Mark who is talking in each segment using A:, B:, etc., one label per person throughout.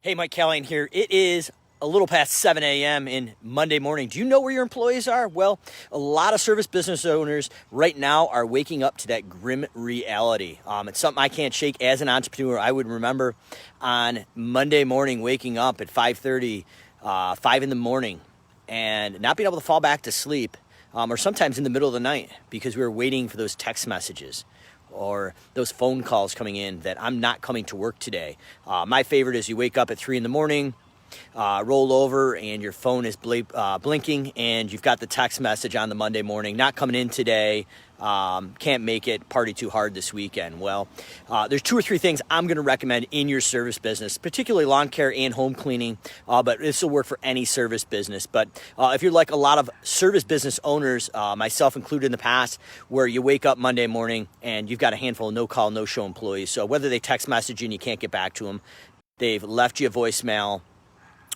A: Hey, Mike Callahan here. It is a little past 7 a.m. in Monday morning. Do you know where your employees are? Well, a lot of service business owners right now are waking up to that grim reality. It's something I can't shake as an entrepreneur. I would remember on Monday morning waking up at 5:30, 5 in the morning, and not being able to fall back to sleep, or sometimes in the middle of the night because we were waiting for those text messages or those phone calls coming in that I'm not coming to work today. My favorite is you wake up at 3 in the morning, roll over, and your phone is blinking, and you've got the text message on the Monday morning, not coming in today, can't make it, party too hard this weekend. Well, there's 2 or 3 things I'm going to recommend in your service business, particularly lawn care and home cleaning, but this will work for any service business. But if you're like a lot of service business owners, myself included in the past, where you wake up Monday morning and you've got a handful of no-call, no-show employees. So whether they text message you and you can't get back to them, they've left you a voicemail,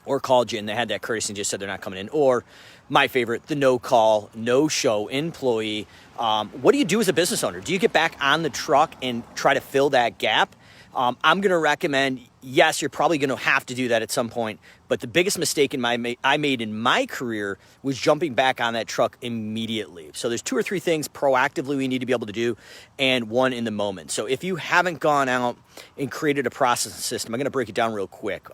A: or called you and they had that courtesy and just said they're not coming in. Or my favorite, the no-call, no-show employee. What do you do as a business owner? Do you get back on the truck and try to fill that gap? I'm going to recommend, yes, you're probably going to have to do that at some point. But the biggest mistake I made in my career was jumping back on that truck immediately. So there's 2 or 3 things proactively we need to be able to do, and 1 in the moment. So if you haven't gone out and created a process and system, I'm going to break it down real quick.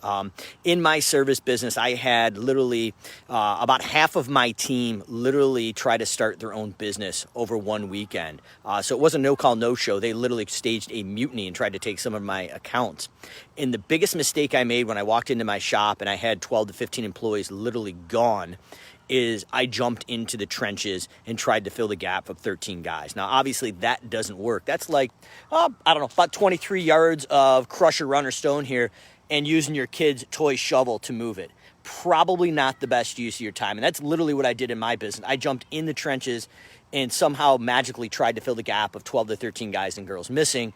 A: In my service business, I had literally about half of my team literally try to start their own business over one weekend. So it wasn't no call, no show. They literally staged a mutiny and tried to take some of my accounts. And the biggest mistake I made when I walked into my shop and I had 12 to 15 employees literally gone is I jumped into the trenches and tried to fill the gap of 13 guys. Now, obviously, that doesn't work. That's like, about 23 yards of crusher, runner, stone here, and using your kid's toy shovel to move it. Probably not the best use of your time. And that's literally what I did in my business. I jumped in the trenches and somehow magically tried to fill the gap of 12 to 13 guys and girls missing.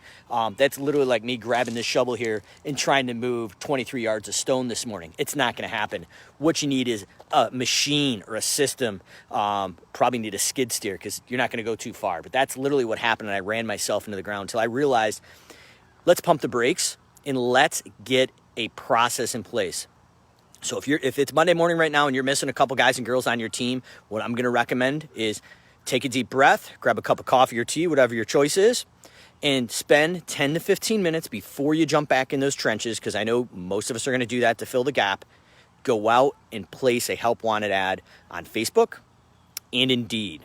A: That's literally like me grabbing this shovel here and trying to move 23 yards of stone this morning. It's not going to happen. What you need is a machine or a system. Probably need a skid steer because you're not going to go too far. But that's literally what happened, and I ran myself into the ground until I realized, let's pump the brakes and let's get a process in place. So if it's Monday morning right now and you're missing a couple guys and girls on your team, what I'm going to recommend is take a deep breath, grab a cup of coffee or tea, whatever your choice is, and spend 10 to 15 minutes before you jump back in those trenches, because I know most of us are going to do that to fill the gap. Go out and place a help wanted ad on Facebook and Indeed.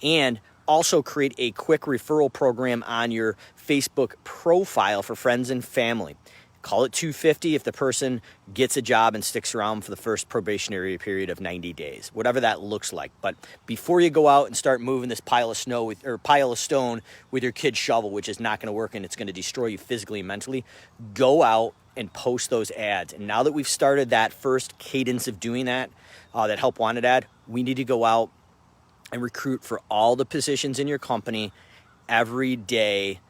A: And also create a quick referral program on your Facebook profile for friends and family. Call it $250 if the person gets a job and sticks around for the first probationary period of 90 days, whatever that looks like. But before you go out and start moving this pile of stone with your kid's shovel, which is not going to work and it's going to destroy you physically and mentally, go out and post those ads. And now that we've started that first cadence of doing that help wanted ad, we need to go out and recruit for all the positions in your company every day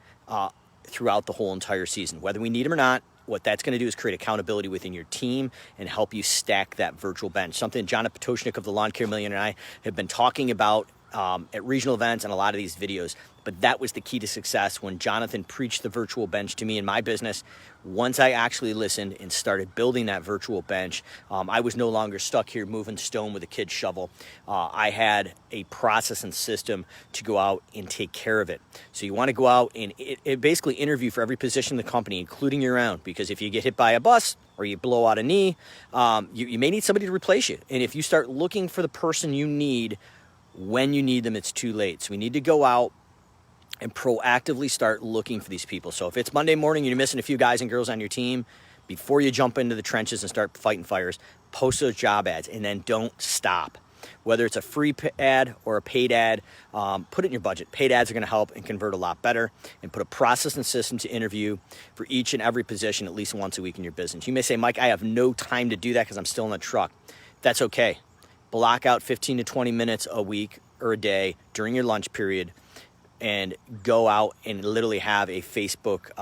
A: throughout the whole entire season, whether we need them or not. What that's going to do is create accountability within your team and help you stack that virtual bench. Something Jonathan Potoshnik of the Lawn Care Millionaire and I have been talking about at regional events and a lot of these videos. But that was the key to success when Jonathan preached the virtual bench to me in my business. Once I actually listened and started building that virtual bench, I was no longer stuck here moving stone with a kid's shovel. I had a process and system to go out and take care of it. So you want to go out and basically interview for every position in the company, including your own, because if you get hit by a bus or you blow out a knee, you may need somebody to replace you. And if you start looking for the person you need when you need them, it's too late. So we need to go out and proactively start looking for these people. So if it's Monday morning and you're missing a few guys and girls on your team, before you jump into the trenches and start fighting fires, post those job ads and then don't stop. Whether it's a free ad or a paid ad, put it in your budget. Paid ads are going to help and convert a lot better, and put a process and system to interview for each and every position at least once a week in your business. You may say, Mike, I have no time to do that because I'm still in the truck. That's okay. Block out 15 to 20 minutes a week or a day during your lunch period and go out and literally have a Facebook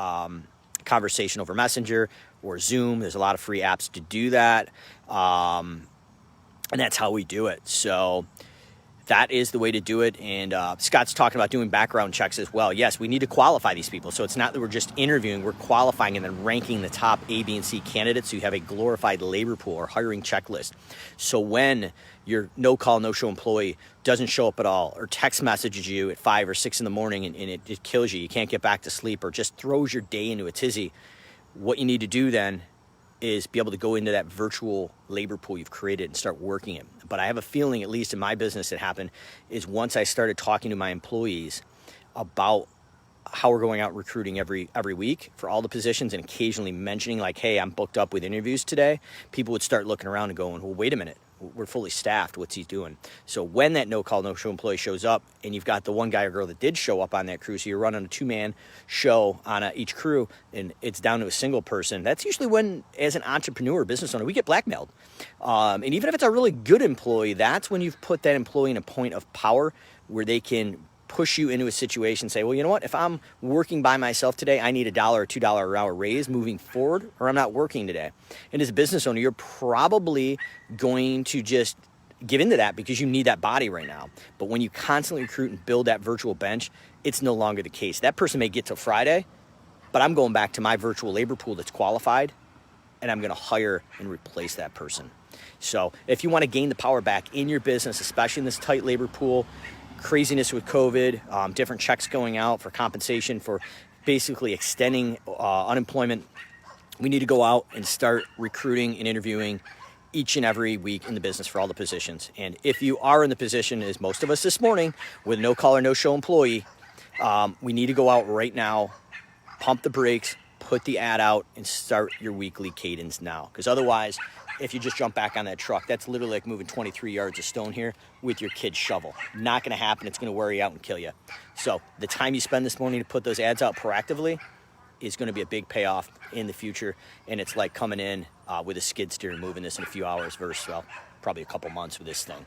A: conversation over Messenger or Zoom. There's a lot of free apps to do that. And that's how we do it. So that is the way to do it. And Scott's talking about doing background checks as well. Yes, we need to qualify these people. So it's not that we're just interviewing, we're qualifying and then ranking the top A, B, and C candidates. So you have a glorified labor pool or hiring checklist. So when your no-call, no-show employee doesn't show up at all, or text messages you at 5 or 6 in the morning and it kills you, you can't get back to sleep, or just throws your day into a tizzy, what you need to do then is be able to go into that virtual labor pool you've created and start working it. But I have a feeling, at least in my business, it happened is once I started talking to my employees about how we're going out recruiting every week for all the positions, and occasionally mentioning like, hey, I'm booked up with interviews today, people would start looking around and going, well, wait a minute, we're fully staffed. What's he doing? So when that no-call, no-show employee shows up and you've got the one guy or girl that did show up on that crew, so you're running a 2-man show on each crew and it's down to a single person, that's usually when, as an entrepreneur or business owner, we get blackmailed. And even if it's a really good employee, that's when you've put that employee in a point of power where they can push you into a situation, say, well, you know what, if I'm working by myself today, I need $1 or $2 an hour raise moving forward, or I'm not working today. And as a business owner, you're probably going to just give into that because you need that body right now. But when you constantly recruit and build that virtual bench, it's no longer the case. That person may get till Friday, but I'm going back to my virtual labor pool that's qualified, and I'm going to hire and replace that person. So if you want to gain the power back in your business, especially in this tight labor pool, craziness with COVID, different checks going out for compensation, for basically extending unemployment, we need to go out and start recruiting and interviewing each and every week in the business for all the positions. And if you are in the position, as most of us this morning, with no call or no show employee, we need to go out right now, pump the brakes, put the ad out, and start your weekly cadence now. Because otherwise, if you just jump back on that truck, that's literally like moving 23 yards of stone here with your kid's shovel. Not going to happen. It's going to wear you out and kill you. So the time you spend this morning to put those ads out proactively is going to be a big payoff in the future. And it's like coming in with a skid steer and moving this in a few hours versus, well, probably a couple months with this thing.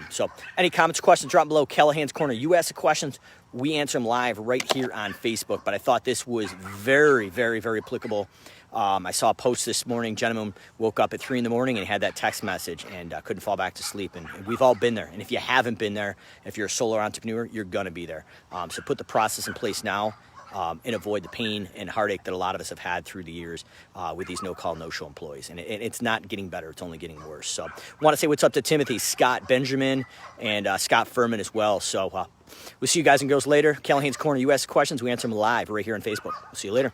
A: So any comments or questions, drop below. Callahan's Corner. You ask the questions, we answer them live right here on Facebook. But I thought this was very, very, very applicable. I saw a post this morning. Gentleman woke up at 3 in the morning and had that text message and couldn't fall back to sleep. And we've all been there. And if you haven't been there, if you're a solo entrepreneur, you're going to be there. So put the process in place now and avoid the pain and heartache that a lot of us have had through the years with these no-call, no-show employees. And it's not getting better. It's only getting worse. So I want to say what's up to Timothy, Scott, Benjamin, and Scott Furman as well. So we'll see you guys and girls later. Callahan's Corner, you ask questions, we answer them live right here on Facebook. We'll see you later.